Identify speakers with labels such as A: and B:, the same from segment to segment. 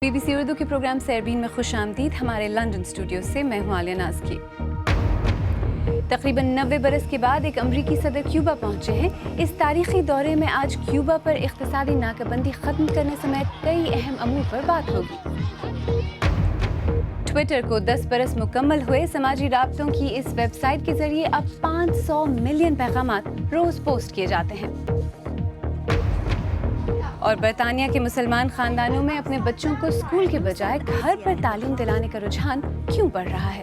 A: BBC Urdu کے programme سیربین میں خوش آمدید. ہمارے لندن اسٹوڈیو سے میں ہوں عالیہ ناز کی. تقریباً 90 برس کے بعد ایک امریکی صدر کیوبا پہنچے ہیں. اس تاریخی دورے میں آج کیوبا پر اقتصادی ناکہ بندی ختم کرنے سمیت کئی اہم امور پر بات ہوگی. ٹویٹر کو 10 برس مکمل ہوئے. سماجی رابطوں کی اس ویب سائٹ کے ذریعے اب 500 ملین پیغامات روز پوسٹ کیے جاتے ہیں. اور برطانیہ کے مسلمان خاندانوں میں اپنے بچوں کو اسکول کے بجائے گھر پر تعلیم دلانے کا رجحان کیوں بڑھ رہا ہے؟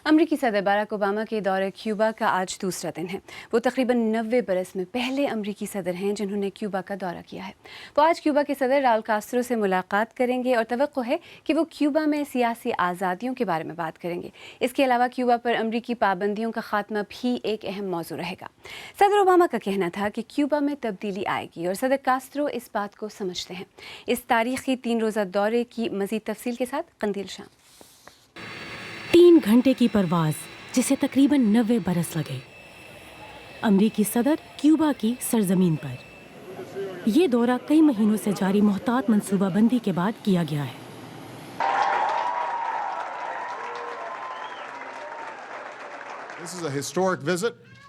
A: امریکی صدر باراک اوباما کے دورے کیوبا کا آج دوسرا دن ہے. وہ تقریباً 90 برس میں پہلے امریکی صدر ہیں جنہوں نے کیوبا کا دورہ کیا ہے. وہ آج کیوبا کے صدر راؤل کاسترو سے ملاقات کریں گے اور توقع ہے کہ وہ کیوبا میں سیاسی آزادیوں کے بارے میں بات کریں گے. اس کے علاوہ کیوبا پر امریکی پابندیوں کا خاتمہ بھی ایک اہم موضوع رہے گا. صدر اوباما کا کہنا تھا کہ کیوبا میں تبدیلی آئے گی اور صدر کاسترو اس بات کو سمجھتے ہیں. اس تاریخی 3 روزہ دورے کی مزید تفصیل کے ساتھ قندیل شام.
B: 3 گھنٹے کی پرواز جسے تقریباً 90 برس لگے. امریکی صدر کیوبا کی سرزمین پر. یہ دورہ کئی مہینوں سے جاری محتاط منصوبہ بندی کے بعد کیا گیا ہے.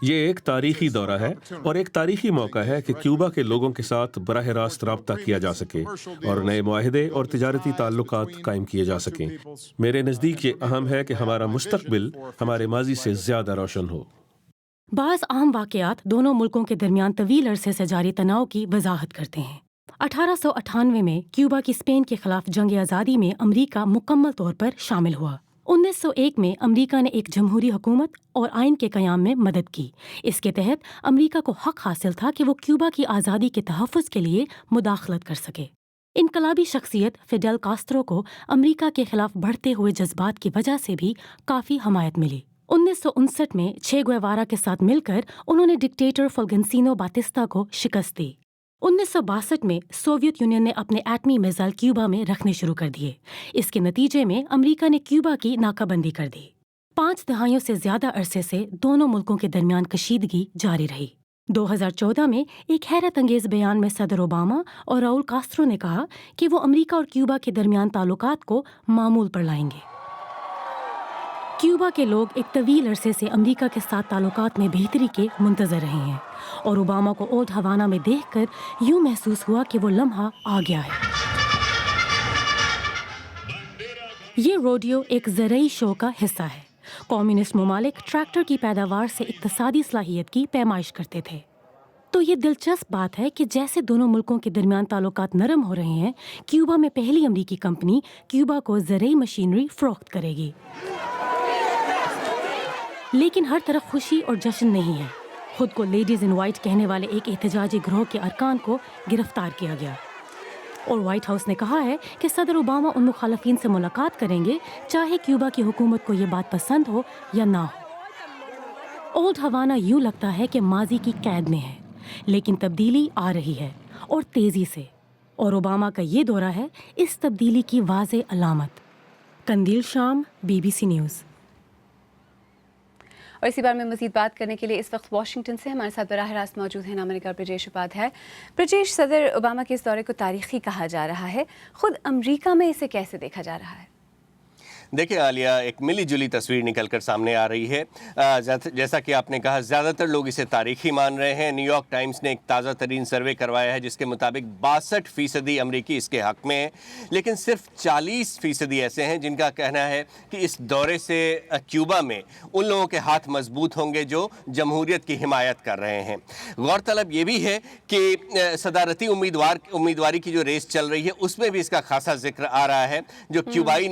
C: یہ ایک تاریخی دورہ ہے اور ایک تاریخی موقع ہے کہ کیوبا کے لوگوں کے ساتھ براہ راست رابطہ کیا جا سکے اور نئے معاہدے اور تجارتی تعلقات قائم کیے جا سکیں. میرے نزدیک یہ اہم ہے کہ ہمارا مستقبل ہمارے ماضی سے زیادہ روشن ہو.
B: بعض اہم واقعات دونوں ملکوں کے درمیان طویل عرصے سے جاری تناؤ کی وضاحت کرتے ہیں. 1898 میں کیوبا کی اسپین کے خلاف جنگ آزادی میں امریکہ مکمل طور پر شامل ہوا. 1901 میں امریکہ نے ایک جمہوری حکومت اور آئین کے قیام میں مدد کی. اس کے تحت امریکہ کو حق حاصل تھا کہ وہ کیوبا کی آزادی کے تحفظ کے لیے مداخلت کر سکے. انقلابی شخصیت فیڈل کاسترو کو امریکہ کے خلاف بڑھتے ہوئے جذبات کی وجہ سے بھی کافی حمایت ملی. 1959 میں چے گویوارا کے ساتھ مل کر انہوں نے ڈکٹیٹر فلگنسینو باتستا کو شکست دی. 1962 میں سوویت یونین نے اپنے ایٹمی میزائل کیوبا میں رکھنے شروع کر دیے. اس کے نتیجے میں امریکہ نے کیوبا کی ناکہ بندی کر دی. 5 دہائیوں سے زیادہ عرصے سے دونوں ملکوں کے درمیان کشیدگی جاری رہی. 2014 میں ایک حیرت انگیز بیان میں صدر اوباما اور راؤل کاسترو نے کہا کہ وہ امریکہ اور کیوبا کے درمیان تعلقات کو معمول پر لائیں گے. کیوبا کے لوگ ایک طویل عرصے سے امریکہ کے ساتھ تعلقات میں بہتری کے منتظر رہے ہیں اور اوباما کو اولڈ ہوانا میں دیکھ کر یوں محسوس ہوا کہ وہ لمحہ آ گیا ہے. یہ روڈیو ایک زرعی شو کا حصہ ہے. کمیونسٹ ممالک ٹریکٹر کی پیداوار سے اقتصادی صلاحیت کی پیمائش کرتے تھے. تو یہ دلچسپ بات ہے کہ جیسے دونوں ملکوں کے درمیان تعلقات نرم ہو رہے ہیں، کیوبا میں پہلی امریکی کمپنی کیوبا کو زرعی مشینری فروخت کرے گی. لیکن ہر طرف خوشی اور جشن نہیں ہے. خود کو لیڈیز ان وائٹ کہنے والے ایک احتجاجی گروہ کے ارکان کو گرفتار کیا گیا اور وائٹ ہاؤس نے کہا ہے کہ صدر اوباما ان مخالفین سے ملاقات کریں گے چاہے کیوبا کی حکومت کو یہ بات پسند ہو یا نہ ہو. اولڈ ہوانا یوں لگتا ہے کہ ماضی کی قید میں ہے، لیکن تبدیلی آ رہی ہے اور تیزی سے، اور اوباما کا یہ دورہ ہے اس تبدیلی کی واضح علامت. قندیل شام، BBC نیوز.
A: اور اسی بارے میں مزید بات کرنے کے لیے اس وقت واشنگٹن سے ہمارے ساتھ براہ راست موجود ہیں نامہ نگار برجیش اپادھیائے. برجیش، صدر اوباما کے اس دورے کو تاریخی کہا جا رہا ہے. خود امریکہ میں اسے کیسے دیکھا جا رہا ہے؟
D: دیکھیں عالیہ، ایک ملی جلی تصویر نکل کر سامنے آ رہی ہے. جیسا کہ آپ نے کہا، زیادہ تر لوگ اسے تاریخی مان رہے ہیں. نیو یارک ٹائمز نے ایک تازہ ترین سروے کروایا ہے جس کے مطابق 62% امریکی اس کے حق میں ہیں، لیکن صرف 40% ایسے ہیں جن کا کہنا ہے کہ اس دورے سے کیوبا میں ان لوگوں کے ہاتھ مضبوط ہوں گے جو جمہوریت کی حمایت کر رہے ہیں. غورطلب یہ بھی ہے کہ صدارتی امیدواری کی جو ریس چل رہی ہے اس میں بھی اس کا خاصا ذکر آ رہا ہے. جو کیوبائی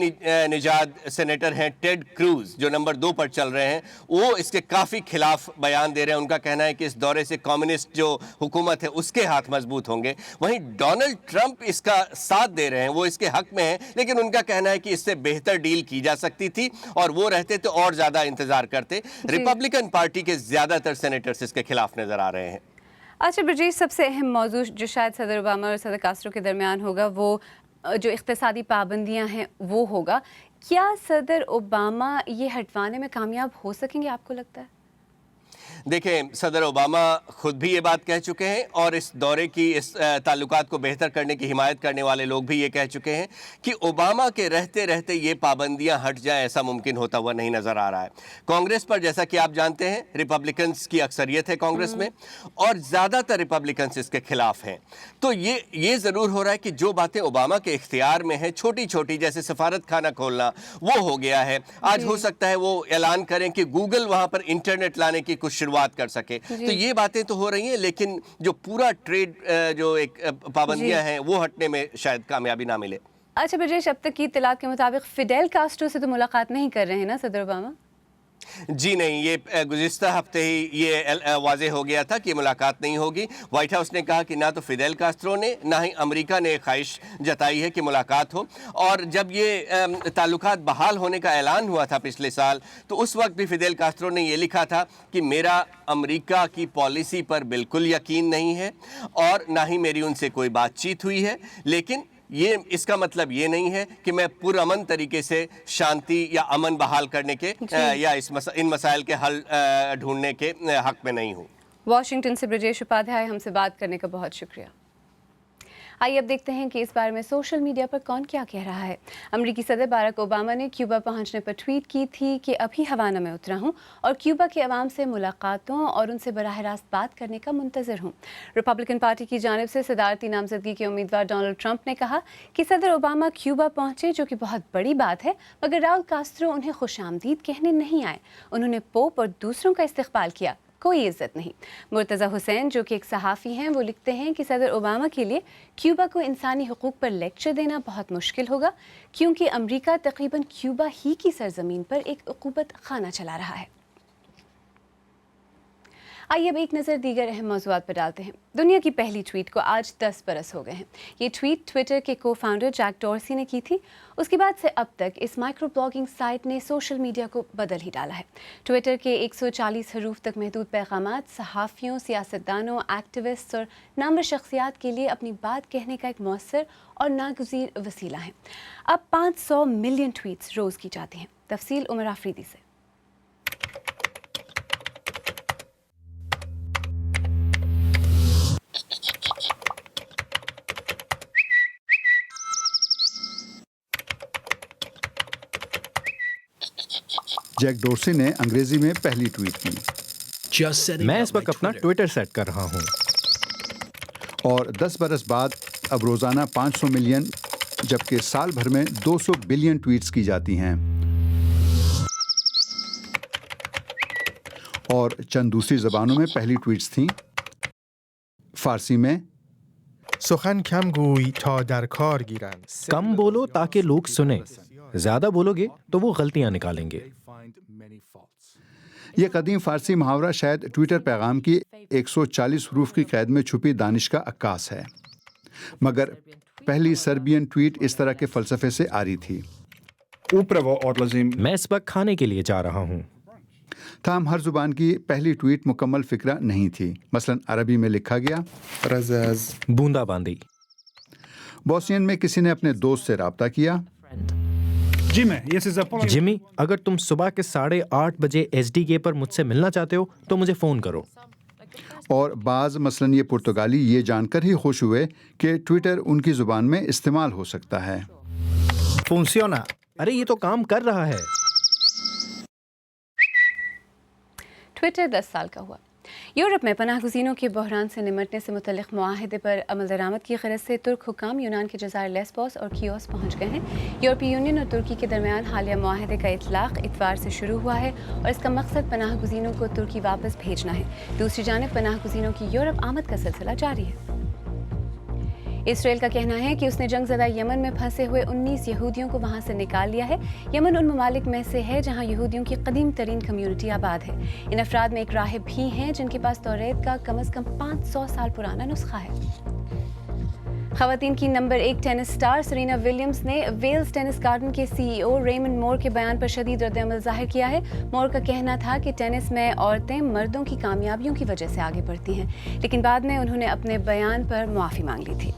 D: نژاد سینیٹر ہیں ٹیڈ کروز، جو نمبر 2 پر چل رہے ہیں، وہ اس کے کافی خلاف بیان دے رہے ہیں. ان کا کہنا ہے کہ اس دورے سے کمیونسٹ جو حکومت ہے اس کے ہاتھ مضبوط ہوں گے. وہیں ڈونلڈ ٹرمپ اس کا ساتھ دے رہے ہیں، وہ اس کے حق میں ہیں، لیکن ان کا کہنا ہے کہ اس سے بہتر ڈیل کی جا سکتی تھی اور وہ رہتے تو اور زیادہ انتظار کرتے. ریپبلکن پارٹی کے زیادہ تر سینیٹرز اس کے خلاف نظر آ رہے ہیں.
A: اچھا برجیش، سب سے اہم موضوع جو شاید صدر اوباما اور صدر کاسترو کے درمیان ہوگا وہ جو اقتصادی پابندیاں ہیں وہ ہوگا. کیا صدر اوباما یہ ہٹوانے میں کامیاب ہو سکیں گے، آپ کو لگتا ہے؟
D: دیکھیں صدر اوباما خود بھی یہ بات کہہ چکے ہیں اور اس دورے کی اس تعلقات کو بہتر کرنے کی حمایت کرنے والے لوگ بھی یہ کہہ چکے ہیں کہ اوباما کے رہتے رہتے یہ پابندیاں ہٹ جائیں ایسا ممکن ہوتا ہوا نہیں نظر آ رہا ہے. کانگریس پر جیسا کہ آپ جانتے ہیں ریپبلکنز کی اکثریت ہے کانگریس میں اور زیادہ تر ریپبلکنز اس کے خلاف ہیں. تو یہ ضرور ہو رہا ہے کہ جو باتیں اوباما کے اختیار میں ہیں چھوٹی چھوٹی جیسے سفارت خانہ کھولنا وہ ہو گیا ہے. آج ہو سکتا ہے وہ اعلان کریں کہ گوگل وہاں پر انٹرنیٹ لانے کی کچھ شروعات کر سکے. تو یہ باتیں تو ہو رہی ہیں لیکن جو پورا ٹریڈ جو ایک پابندیاں ہیں وہ ہٹنے میں شاید کامیابی نہ ملے.
A: اچھا برجیش، اب تک کی اطلاعات کے مطابق فیڈیل کاسٹرو سے تو ملاقات نہیں کر رہے ہیں نا صدر اوباما؟
D: جی نہیں، یہ گزشتہ ہفتے ہی یہ واضح ہو گیا تھا کہ ملاقات نہیں ہوگی. وائٹ ہاؤس نے کہا کہ نہ تو فیڈیل کاسٹرو نے نہ ہی امریکہ نے خواہش جتائی ہے کہ ملاقات ہو. اور جب یہ تعلقات بحال ہونے کا اعلان ہوا تھا پچھلے سال تو اس وقت بھی فیڈیل کاسٹرو نے یہ لکھا تھا کہ میرا امریکہ کی پالیسی پر بالکل یقین نہیں ہے اور نہ ہی میری ان سے کوئی بات چیت ہوئی ہے، لیکن اس کا مطلب یہ نہیں ہے کہ میں پرامن طریقے سے شانتی یا امن بحال کرنے کے یا ان مسائل کے حل ڈھونڈنے کے حق میں نہیں ہوں.
A: واشنگٹن سے برجیش اپادھیائے ہم سے بات کرنے کا بہت شکریہ. آئیے اب دیکھتے ہیں کہ اس بارے میں سوشل میڈیا پر کون کیا کہہ رہا ہے. امریکی صدر باراک اوباما نے کیوبا پہنچنے پر ٹویٹ کی تھی کہ ابھی ہوانہ میں اترا ہوں اور کیوبا کے عوام سے ملاقاتوں اور ان سے براہ راست بات کرنے کا منتظر ہوں. ریپبلکن پارٹی کی جانب سے صدارتی نامزدگی کے امیدوار ڈونلڈ ٹرمپ نے کہا کہ صدر اوباما کیوبا پہنچے جو کہ بہت بڑی بات ہے، مگر راؤل کاسترو انہیں خوش آمدید کہنے نہیں آئے. انہوں نے پوپ اور دوسروں کا استقبال کیا، کوئی عزت نہیں. مرتضی حسین جو کہ ایک صحافی ہیں وہ لکھتے ہیں کہ صدر اوباما کے لیے کیوبا کو انسانی حقوق پر لیکچر دینا بہت مشکل ہوگا کیونکہ امریکہ تقریباً کیوبا ہی کی سرزمین پر ایک عقوبت خانہ چلا رہا ہے. آئیے اب ایک نظر دیگر اہم موضوعات پر ڈالتے ہیں. دنیا کی پہلی ٹویٹ کو آج 10 برس ہو گئے ہیں. یہ ٹویٹ ٹویٹر کے کو فاؤنڈر جیک ڈورسی نے کی تھی. اس کے بعد سے اب تک اس مائکرو بلاگنگ سائٹ نے سوشل میڈیا کو بدل ہی ڈالا ہے. ٹویٹر کے 140 حروف تک محدود پیغامات صحافیوں، سیاستدانوں، ایکٹیوسٹس اور نامور شخصیات کے لیے اپنی بات کہنے کا ایک مؤثر اور ناگزیر وسیلہ ہیں. اب 500 ملین ٹویٹس روز کی جاتی ہیں. تفصیل عمر آفریدی سے.
E: جیک ڈورسی نے انگریزی میں پہلی ٹویٹ کی.
F: میں اس وقت اپنا ٹویٹر سیٹ کر رہا ہوں
E: اور 10 برس بعد اب روزانہ 500 ملین جبکہ سال بھر میں 200 بلین ٹویٹس کی جاتی ہیں. اور چند دوسری زبانوں میں پہلی ٹویٹس تھیں. فارسی میں
G: سخن کم گوی تا در کار گیرند.
F: کم بولو تاکہ لوگ سنیں، زیادہ بولو گے تو وہ غلطیاں نکالیں گے.
E: یہ قدیم فارسی محاورہ شاید ٹویٹر پیغام کی 140 حروف کی قید میں چھپی دانش کا عکاس ہے، مگر پہلی سربین ٹویٹ اس طرح کے فلسفے سے آ رہی تھی.
F: میں اس وقت کھانے کے لیے جا رہا ہوں.
E: تاہم ہر زبان کی پہلی ٹویٹ مکمل فکرہ نہیں تھی. مثلا عربی میں لکھا گیا
F: بوندا باندی.
E: بوسین میں کسی نے اپنے دوست سے رابطہ کیا.
F: جمی، اگر تم صبح کے 8:30 بجے SDK پر مجھ سے ملنا چاہتے ہو تو مجھے فون کرو.
E: اور بعض مثلاً یہ پرتگالی یہ جان کر ہی خوش ہوئے کہ ٹویٹر ان کی زبان میں استعمال ہو سکتا ہے.
F: ارے یہ تو کام کر رہا ہے.
A: ٹویٹر 10 سال کا ہوا. یورپ میں پناہ گزینوں کے بحران سے نمٹنے سے متعلق معاہدے پر عمل درآمد کی غرض سے ترک حکام یونان کے جزائر لیسبوس اور کیوس پہنچ گئے ہیں. یورپی یونین اور ترکی کے درمیان حالیہ معاہدے کا اطلاق اتوار سے شروع ہوا ہے اور اس کا مقصد پناہ گزینوں کو ترکی واپس بھیجنا ہے. دوسری جانب پناہ گزینوں کی یورپ آمد کا سلسلہ جاری ہے. اسرائیل کا کہنا ہے کہ اس نے جنگ زدہ یمن میں پھنسے ہوئے 19 یہودیوں کو وہاں سے نکال لیا ہے. یمن ان ممالک میں سے ہے جہاں یہودیوں کی قدیم ترین کمیونٹی آباد ہے. ان افراد میں ایک راہب بھی ہیں جن کے پاس توریت کا کم از کم 500 سال پرانا نسخہ ہے. خواتین کی نمبر 1 ٹینس سٹار سرینا ولیمز نے ویلز ٹینس گارڈن کے CEO ریمنڈ مور کے بیان پر شدید رد عمل ظاہر کیا ہے. مور کا کہنا تھا کہ ٹینس میں عورتیں مردوں کی کامیابیوں کی وجہ سے آگے بڑھتی ہیں، لیکن بعد میں انہوں نے اپنے بیان پر معافی مانگ لی تھی.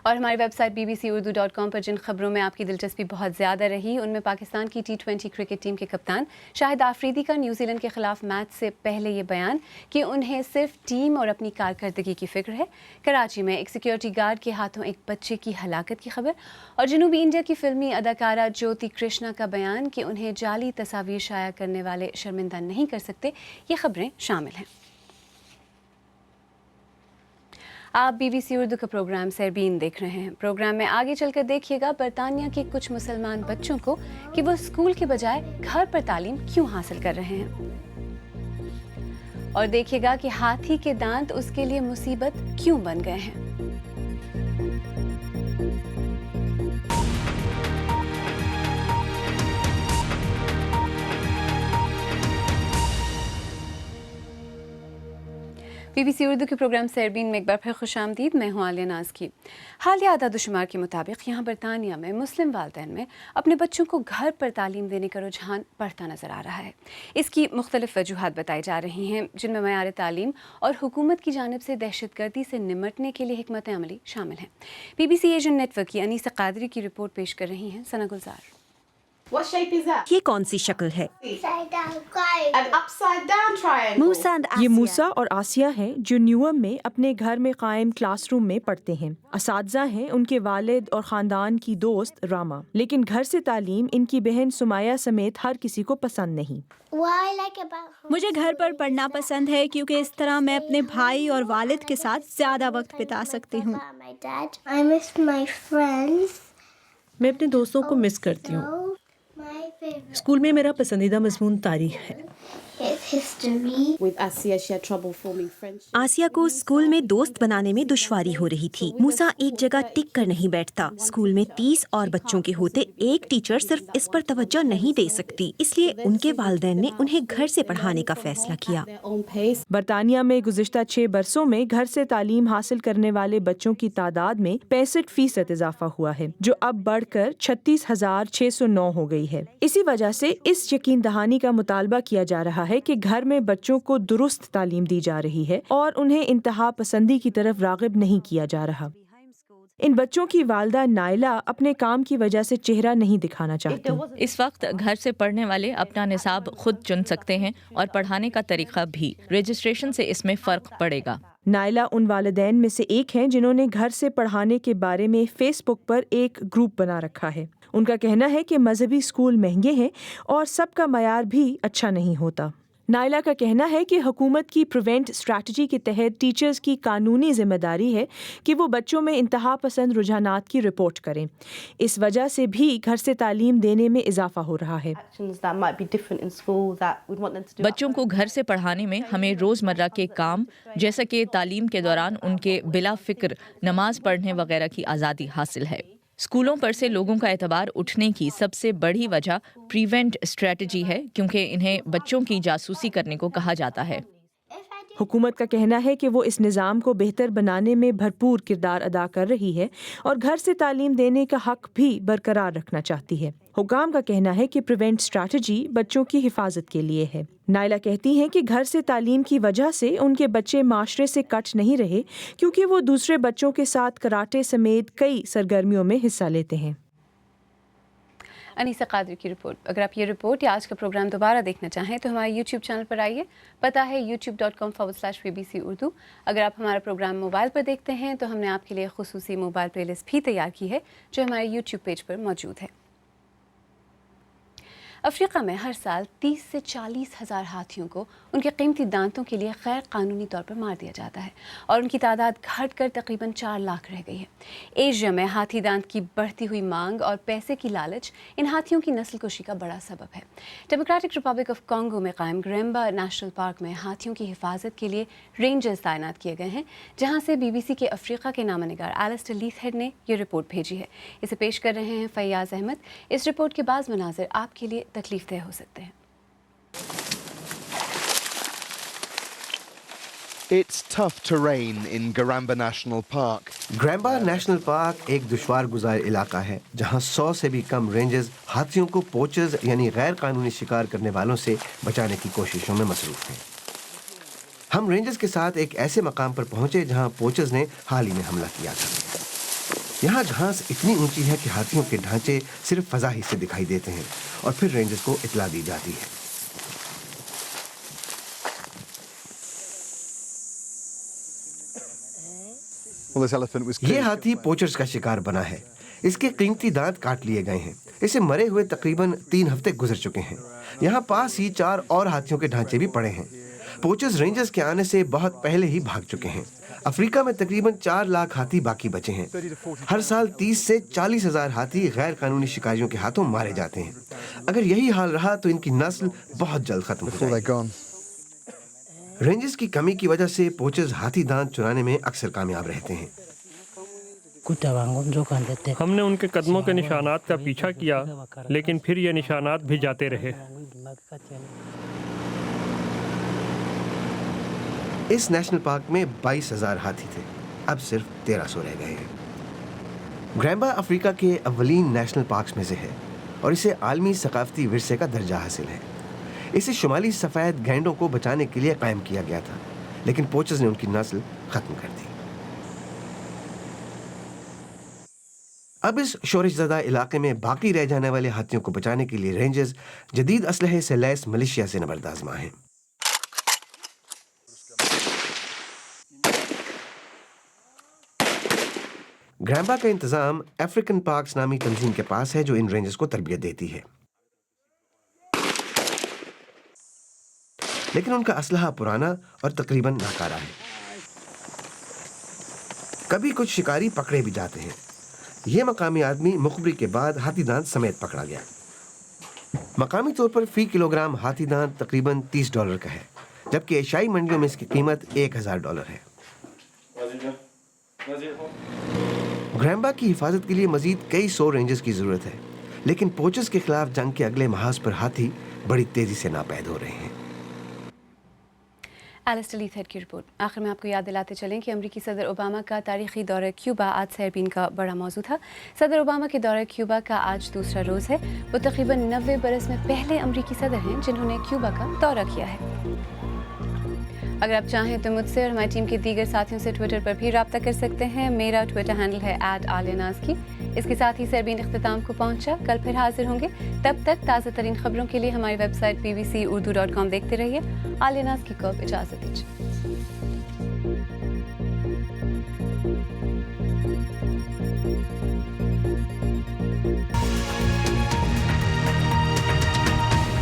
A: اور ہماری ویب سائٹ bbcurdu.com پر جن خبروں میں آپ کی دلچسپی بہت زیادہ رہی ان میں پاکستان کی T20 کرکٹ ٹیم کے کپتان شاہد آفریدی کا نیوزی لینڈ کے خلاف میچ سے پہلے یہ بیان کہ انہیں صرف ٹیم اور اپنی کارکردگی کی فکر ہے، کراچی میں ایک سیکیورٹی گارڈ کے ہاتھوں ایک بچے کی ہلاکت کی خبر، اور جنوبی انڈیا کی فلمی اداکارہ جیوتی کرشنا کا بیان کہ انہیں جعلی تصاویر شائع کرنے والے شرمندہ نہیں کر سکتے، یہ خبریں شامل ہیں۔ آپ BBC اردو کا پروگرام سیربین دیکھ رہے ہیں۔ پروگرام میں آگے چل کر دیکھیے گا برطانیہ کے کچھ مسلمان بچوں کو کہ وہ اسکول کے بجائے گھر پر تعلیم کیوں حاصل کر رہے ہیں، اور دیکھیے گا کہ ہاتھی کے دانت اس کے لیے مصیبت کیوں بن گئے ہیں۔ BBC اردو کے پروگرام سیربین میں ایک بار پھر خوش آمدید، میں ہوں عالیہ ناز کی۔ حالیہ اعداد و شمار کے مطابق یہاں برطانیہ میں مسلم والدین میں اپنے بچوں کو گھر پر تعلیم دینے کا رجحان بڑھتا نظر آ رہا ہے۔ اس کی مختلف وجوہات بتائی جا رہی ہیں، جن میں معیار تعلیم اور حکومت کی جانب سے دہشت گردی سے نمٹنے کے لیے حکمت عملی شامل ہیں۔ BBC ایشین نیٹ ورک کی انیسہ قادری کی رپورٹ پیش کر رہی ہیں ثنا گلزار۔
H: یہ کون سی شکل ہے؟
I: یہ موسیٰ اور آسیہ ہیں جو نیوم میں اپنے گھر میں قائم کلاس روم میں پڑھتے ہیں۔ اساتذہ ہیں ان کے والد اور خاندان کی دوست راما، لیکن گھر سے تعلیم ان کی بہن سمایہ سمیت ہر کسی کو پسند نہیں۔
H: مجھے گھر پر پڑھنا پسند ہے کیونکہ اس طرح میں اپنے بھائی اور والد کے ساتھ زیادہ وقت بتا سکتی ہوں۔
J: میں اپنے دوستوں کو مس کرتی ہوں۔ اسکول میں میرا پسندیدہ مضمون تاریخ ہے۔
H: آسیہ کو اسکول میں دوست بنانے میں دشواری ہو رہی تھی۔ موسیٰ ایک جگہ ٹک کر نہیں بیٹھتا۔ اسکول میں 30 اور بچوں کے ہوتے ایک ٹیچر صرف اس پر توجہ نہیں دے سکتی، اس لیے ان کے والدین نے انہیں گھر سے پڑھانے کا فیصلہ کیا۔
I: برطانیہ میں گزشتہ 6 برسوں میں گھر سے تعلیم حاصل کرنے والے بچوں کی تعداد میں 65% اضافہ ہوا ہے، جو اب بڑھ کر 36,609 ہو گئی ہے۔ اسی وجہ سے اس یقین دہانی کا مطالبہ کیا جا رہا ہے کہ گھر میں بچوں کو درست تعلیم دی جا رہی ہے اور انہیں انتہا پسندی کی طرف راغب نہیں کیا جا رہا۔ ان بچوں کی والدہ نائلہ اپنے کام کی وجہ سے چہرہ نہیں دکھانا چاہتی۔
K: اس وقت گھر سے پڑھنے والے اپنا نصاب خود چن سکتے ہیں اور پڑھانے کا طریقہ بھی۔ رجسٹریشن سے اس میں فرق پڑے گا۔
I: نائلہ ان والدین میں سے ایک ہیں جنہوں نے گھر سے پڑھانے کے بارے میں فیس بک پر ایک گروپ بنا رکھا ہے۔ ان کا کہنا ہے کہ مذہبی اسکول مہنگے ہیں اور سب کا معیار بھی اچھا نہیں ہوتا۔ نائلہ کا کہنا ہے کہ حکومت کی پریونٹ اسٹریٹجی کے تحت ٹیچرز کی قانونی ذمہ داری ہے کہ وہ بچوں میں انتہا پسند رجحانات کی رپورٹ کریں۔ اس وجہ سے بھی گھر سے تعلیم دینے میں اضافہ ہو رہا ہے۔
K: بچوں کو گھر سے پڑھانے میں ہمیں روزمرہ کے کام جیسا کہ تعلیم کے دوران ان کے بلا فکر نماز پڑھنے وغیرہ کی آزادی حاصل ہے۔ اسکولوں پر سے لوگوں کا اعتبار اٹھنے کی سب سے بڑی وجہ پریونٹ اسٹریٹجی ہے، کیونکہ انہیں بچوں کی جاسوسی کرنے کو کہا جاتا ہے۔
I: حکومت کا کہنا ہے کہ وہ اس نظام کو بہتر بنانے میں بھرپور کردار ادا کر رہی ہے اور گھر سے تعلیم دینے کا حق بھی برقرار رکھنا چاہتی ہے۔ حکام کا کہنا ہے کہ پریونٹ اسٹریٹجی بچوں کی حفاظت کے لیے ہے۔ نائلہ کہتی ہیں کہ گھر سے تعلیم کی وجہ سے ان کے بچے معاشرے سے کٹ نہیں رہے، کیونکہ وہ دوسرے بچوں کے ساتھ کراٹے سمیت کئی سرگرمیوں میں حصہ لیتے ہیں۔
A: انیسہ قادری کی رپورٹ۔ اگر آپ یہ رپورٹ یا آج کا پروگرام دوبارہ دیکھنا چاہیں تو ہمارے YouTube چینل پر آئیے، پتہ ہے youtube.com/BBC اردو۔ اگر آپ ہمارا پروگرام موبائل پر دیکھتے ہیں تو ہم نے آپ کے لیے خصوصی موبائل پلے لسٹ بھی تیار کی ہے جو ہمارے YouTube پیج پر موجود ہے۔ افریقہ میں ہر سال 30 سے 40 ہزار ہاتھیوں کو ان کے قیمتی دانتوں کے لیے غیر قانونی طور پر مار دیا جاتا ہے اور ان کی تعداد گھٹ کر تقریباً 4 لاکھ رہ گئی ہے۔ ایشیا میں ہاتھی دانت کی بڑھتی ہوئی مانگ اور پیسے کی لالچ ان ہاتھیوں کی نسل کشی کا بڑا سبب ہے۔ ڈیموکریٹک ریپبلک آف کانگو میں قائم گریمبا نیشنل پارک میں ہاتھیوں کی حفاظت کے لیے رینجرز تعینات کیے گئے ہیں، جہاں سے BBC کے افریقہ کے نامہ نگار ایلسٹر لیتھہیڈ نے یہ رپورٹ بھیجی ہے۔ اسے پیش کر رہے ہیں فیاض احمد۔ اس رپورٹ کے بعض مناظر آپ کے لیے تکلیف دہ ہو سکتے ہیں۔
L: It's tough terrain in Garamba National Park.
M: Garamba national park ایک دشوار گزار علاقہ ہے جہاں 100 سے بھی کم رینجرز ہاتھیوں کو پوچرز یعنی غیر قانونی شکار کرنے والوں سے بچانے کی کوششوں میں مصروف ہیں۔ ہم رینجرز کے ساتھ ایک ایسے مقام پر پہنچے جہاں پوچرز نے حال ہی میں حملہ کیا تھا۔ یہاں گھاس اتنی اونچی ہے کہ ہاتھیوں کے ڈھانچے صرف فضا ہی سے دکھائی دیتے ہیں اور پھر رینجرز کو اطلاع دی جاتی ہے۔ یہ ہاتھی پوچرز کا شکار بنا ہے۔ اس کے قیمتی دانت کاٹ لیے گئے ہیں۔ اسے مرے ہوئے تقریباً 3 ہفتے گزر چکے ہیں۔ یہاں پاس ہی 4 اور ہاتھیوں کے ڈھانچے بھی پڑے ہیں۔ پوچرز رینجرز کے آنے سے بہت پہلے ہی بھاگ چکے ہیں۔ افریقہ میں تقریباً 4 لاکھ ہاتھی باقی بچے ہیں۔ ہر سال 30 سے 40 ہزار ہاتھی غیر قانونی شکاریوں کے ہاتھوں مارے جاتے ہیں۔ اگر یہی حال رہا تو ان کی نسل بہت جلد ختم ہو جائے گی۔ رینجرز کی کمی کی وجہ سے پوچرز ہاتھی دانت چرانے میں اکثر کامیاب رہتے ہیں۔
N: ہم نے ان کے قدموں کے نشانات کا پیچھا کیا، لیکن پھر یہ نشانات بھی جاتے رہے۔
M: اس نیشنل پارک میں 22,000 ہاتھی تھے، اب صرف 1300 رہ گئے ہیں۔ گرامبا افریقہ کے اولین نیشنل پارکس میں سے ہے اور اسے عالمی ثقافتی ورثے کا درجہ حاصل ہے۔ اسے شمالی سفید گینڈوں کو بچانے کے لیے قائم کیا گیا تھا، لیکن پوچرز نے ان کی نسل ختم کر دی۔ اب اس شورش زدہ علاقے میں باقی رہ جانے والے ہاتھیوں کو بچانے کے لیے رینجرز جدید اسلحے سے لیس ملیشیا سے نبرد آزما ہیں۔ گرامبا کا انتظام افریقن پارکس نامی تنظیم کے پاس ہے جو ان رینجرز کو تربیت دیتی ہے، لیکن ان کا اسلحہ پرانا اور تقریباً ناکارہ ہے۔ کبھی کچھ شکاری پکڑے بھی جاتے ہیں۔ یہ مقامی آدمی مخبری کے بعد ہاتھی دانت سمیت پکڑا گیا۔ مقامی طور پر فی کلوگرام ہاتھی دانت تقریباً $30 کا ہے، جبکہ ایشیائی منڈیوں میں اس کی قیمت $1,000 ہے۔ گرامبا کی حفاظت کے لیے مزید کئی 100 رینجرز کی ضرورت ہے، لیکن پوچرز کے خلاف جنگ کے اگلے محاذ پر ہاتھی بڑی تیزی سے ناپید ہو رہے ہیں۔
A: ایلسٹر لیتھہیڈ کی رپورٹ۔ آخر میں آپ کو یاد دلاتے چلیں کہ امریکی صدر اوباما کا تاریخی دورہ کیوبا آج سیربین کا بڑا موضوع تھا۔ صدر اوباما کے دورہ کیوبا کا آج دوسرا روز ہے۔ وہ تقریباً 90 برس میں پہلے امریکی صدر ہیں جنہوں نے کیوبا کا دورہ کیا ہے۔ اگر آپ چاہیں تو مجھ سے اور ہماری ٹیم کے دیگر ساتھیوں سے ٹویٹر پر بھی رابطہ کر سکتے ہیں۔ میرا ٹویٹر ہینڈل ہے @AliaNazki۔ اس کے ساتھ ہی سیربین اختتام کو پہنچا۔ کل پھر حاضر ہوں گے، تب تک تازہ ترین خبروں کے لیے ہماری ویب سائٹ pbcurdu.com دیکھتے رہیے۔ عالیہ نازکی کو اجازت دیجیے۔